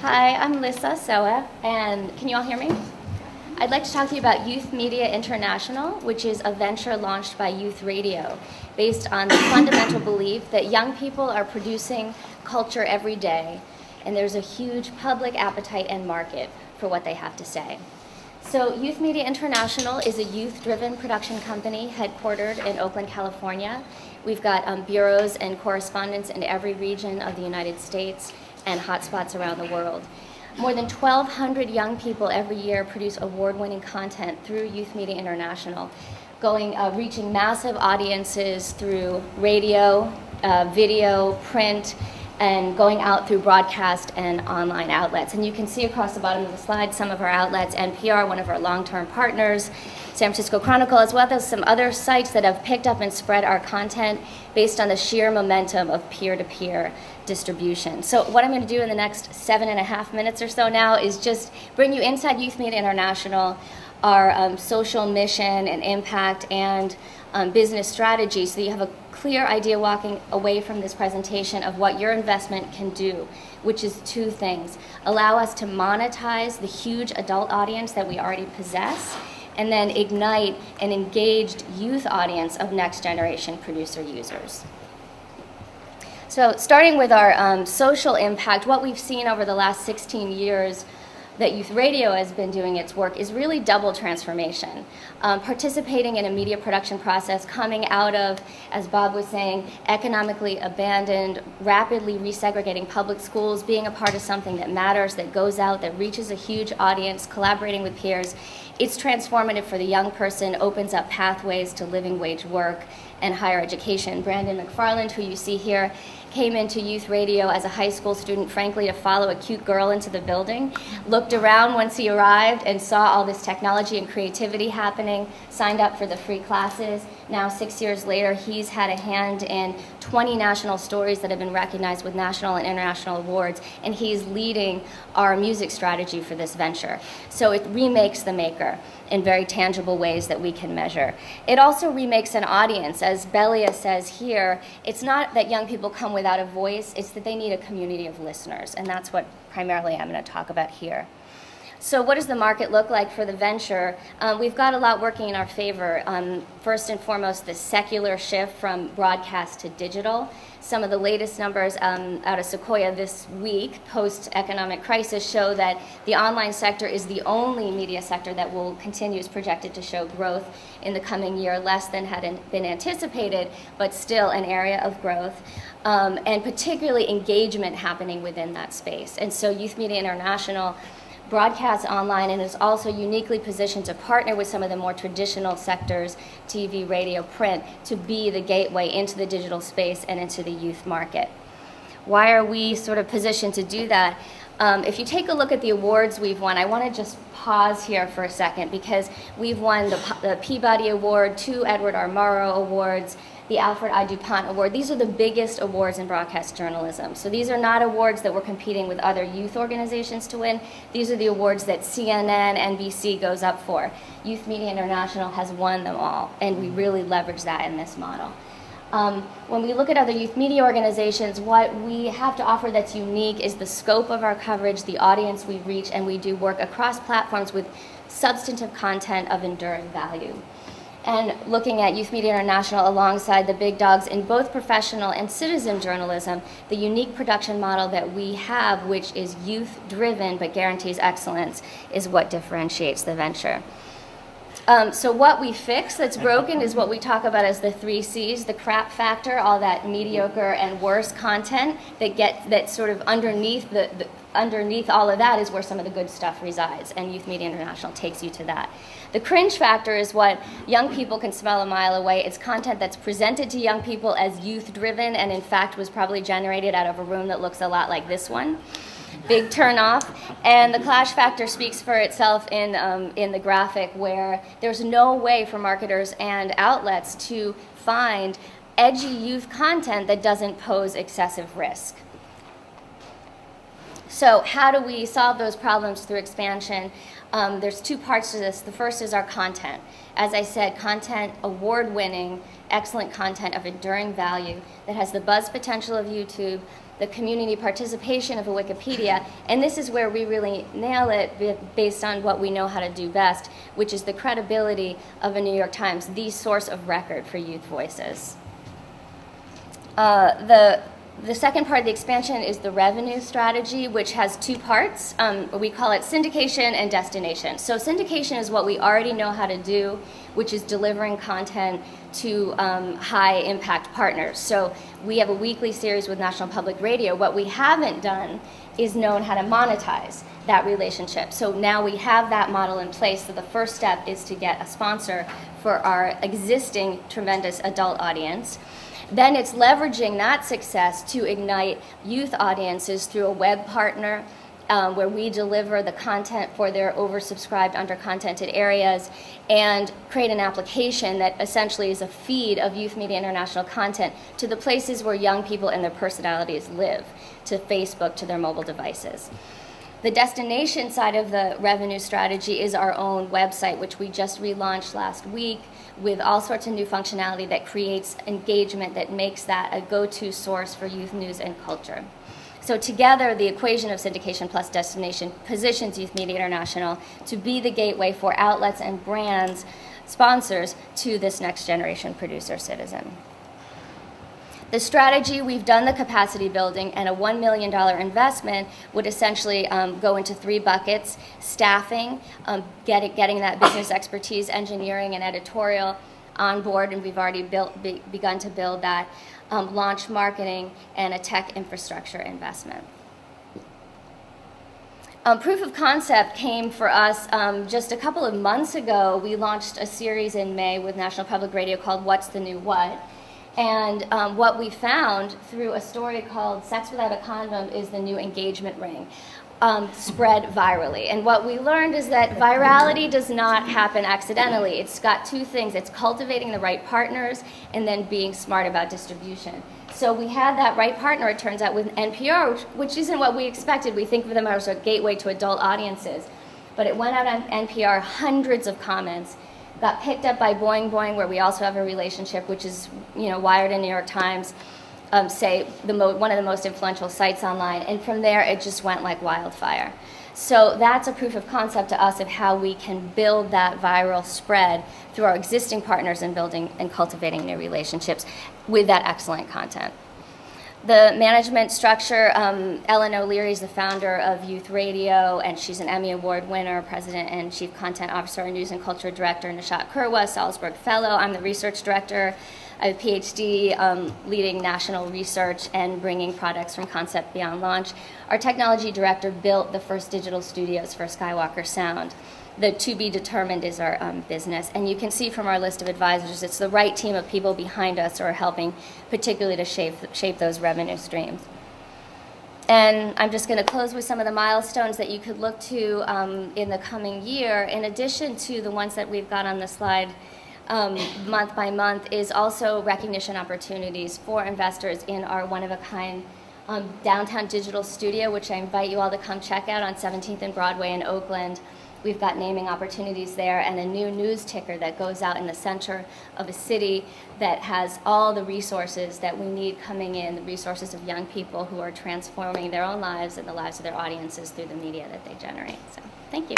Hi, I'm Lisa Soa, and can you all hear me? I'd like to talk to you about Youth Media International, which is a venture launched by Youth Radio, based on the fundamental belief that young people are producing culture every day, and there's a huge public appetite and market for what they have to say. So Youth Media International is a youth-driven production company headquartered in Oakland, California. We've got bureaus and correspondents in every region of the United States and hotspots around the world. More than 1,200 young people every year produce award-winning content through Youth Media International, reaching massive audiences through radio, video, print, and going out through broadcast and online outlets. And you can see across the bottom of the slide some of our outlets: NPR, one of our long-term partners, San Francisco Chronicle, as well as some other sites that have picked up and spread our content based on the sheer momentum of peer-to-peer distribution. So what I'm going to do in the next 7.5 minutes or so now is just bring you inside Youth Media International, our social mission and impact and business strategy, so that you have a clear idea walking away from this presentation of what your investment can do, which is two things: allow us to monetize the huge adult audience that we already possess, and then ignite an engaged youth audience of next generation producer users. So starting with our social impact, what we've seen over the last 16 years that Youth Radio has been doing its work is really double transformation. Participating in a media production process coming out of, as Bob was saying, economically abandoned, rapidly resegregating public schools, being a part of something that matters, that goes out, that reaches a huge audience, collaborating with peers. It's transformative for the young person, opens up pathways to living wage work and higher education. Brandon McFarland, who you see here, came into Youth Radio as a high school student, frankly, to follow a cute girl into the building, looked around once he arrived and saw all this technology and creativity happening, signed up for the free classes. Now, 6 years later, he's had a hand in 20 national stories that have been recognized with national and international awards, and he's leading our music strategy for this venture. So it remakes the maker in very tangible ways that we can measure. It also remakes an audience. As Belia says here, it's not that young people come without a voice, it's that they need a community of listeners, and that's what primarily I'm going to talk about here. So what does the market look like for the venture? We've got a lot working in our favor. First and foremost, the secular shift from broadcast to digital. Some of the latest numbers out of Sequoia this week, post-economic crisis, show that the online sector is the only media sector that will continue, is projected to show growth in the coming year, less than had been anticipated, but still an area of growth, and particularly engagement happening within that space. And so Youth Media International broadcasts online and is also uniquely positioned to partner with some of the more traditional sectors, TV, radio, print, to be the gateway into the digital space and into the youth market. Why are we sort of positioned to do that? If you take a look at the awards we've won, I want to just pause here for a second, because we've won the Peabody Award, 2 Edward R. Murrow Awards, the Alfred I. DuPont Award. These are the biggest awards in broadcast journalism. So these are not awards that we're competing with other youth organizations to win. These are the awards that CNN, NBC goes up for. Youth Media International has won them all, and we really leverage that in this model. When we look at other youth media organizations, what we have to offer that's unique is the scope of our coverage, the audience we reach, and we do work across platforms with substantive content of enduring value. And looking at Youth Media International alongside the big dogs in both professional and citizen journalism, the unique production model that we have, which is youth-driven but guarantees excellence, is what differentiates the venture. So what we fix that's broken is what we talk about as the 3 C's: the crap factor, all that mediocre and worse content that sort of underneath underneath all of that is where some of the good stuff resides, and Youth Media International takes you to that. The cringe factor is what young people can smell a mile away. It's content that's presented to young people as youth-driven, and in fact was probably generated out of a room that looks a lot like this one. Big turn off. And the clash factor speaks for itself in the graphic, where there's no way for marketers and outlets to find edgy youth content that doesn't pose excessive risk. So how do we solve those problems through expansion? There's 2 parts to this. The first is our content. As I said, content, award-winning, excellent content of enduring value that has the buzz potential of YouTube, the community participation of a Wikipedia, and this is where we really nail it based on what we know how to do best, which is the credibility of a New York Times, the source of record for youth voices. The second part of the expansion is the revenue strategy, which has two parts. We call it syndication and destination. So syndication is what we already know how to do, which is delivering content to high-impact partners. So we have a weekly series with National Public Radio. What we haven't done is known how to monetize that relationship. So now we have that model in place. So the first step is to get a sponsor for our existing tremendous adult audience. Then it's leveraging that success to ignite youth audiences through a web partner where we deliver the content for their oversubscribed, under-contented areas and create an application that essentially is a feed of Youth Media International content to the places where young people and their personalities live, to Facebook, to their mobile devices. The destination side of the revenue strategy is our own website, which we just relaunched last week with all sorts of new functionality that creates engagement that makes that a go-to source for youth news and culture. So together, the equation of syndication plus destination positions Youth Media International to be the gateway for outlets and brands, sponsors, to this next generation producer citizen. The strategy, we've done the capacity building, and a $1 million investment would essentially go into three buckets: staffing, getting that business expertise, engineering, and editorial on board, and we've already begun to build that, launch marketing, and a tech infrastructure investment. Proof of concept came for us just a couple of months ago. We launched a series in May with National Public Radio called What's the New What? And what we found through a story called Sex Without a Condom is the New Engagement Ring, spread virally. And what we learned is that virality does not happen accidentally. It's got two things. It's cultivating the right partners and then being smart about distribution. So we had that right partner, it turns out, with NPR, which isn't what we expected. We think of them as a gateway to adult audiences. But it went out on NPR, hundreds of comments, got picked up by Boing Boing, where we also have a relationship, which is, Wired and New York Times, one of the most influential sites online. And from there, it just went like wildfire. So that's a proof of concept to us of how we can build that viral spread through our existing partners and building and cultivating new relationships with that excellent content. The management structure, Ellen O'Leary is the founder of Youth Radio, and she's an Emmy Award winner, president and chief content officer and news and culture director. Nishat Kurwa, Salzburg Fellow. I'm the research director. I have a PhD leading national research and bringing products from concept beyond launch. Our technology director built the first digital studios for Skywalker Sound. The to be determined is our business. And you can see from our list of advisors, it's the right team of people behind us who are helping particularly to shape those revenue streams. And I'm just going to close with some of the milestones that you could look to in the coming year. In addition to the ones that we've got on the slide month by month, is also recognition opportunities for investors in our one-of-a-kind downtown digital studio, which I invite you all to come check out on 17th and Broadway in Oakland. We've got naming opportunities there, and a new news ticker that goes out in the center of a city that has all the resources that we need coming in, the resources of young people who are transforming their own lives and the lives of their audiences through the media that they generate. So, thank you.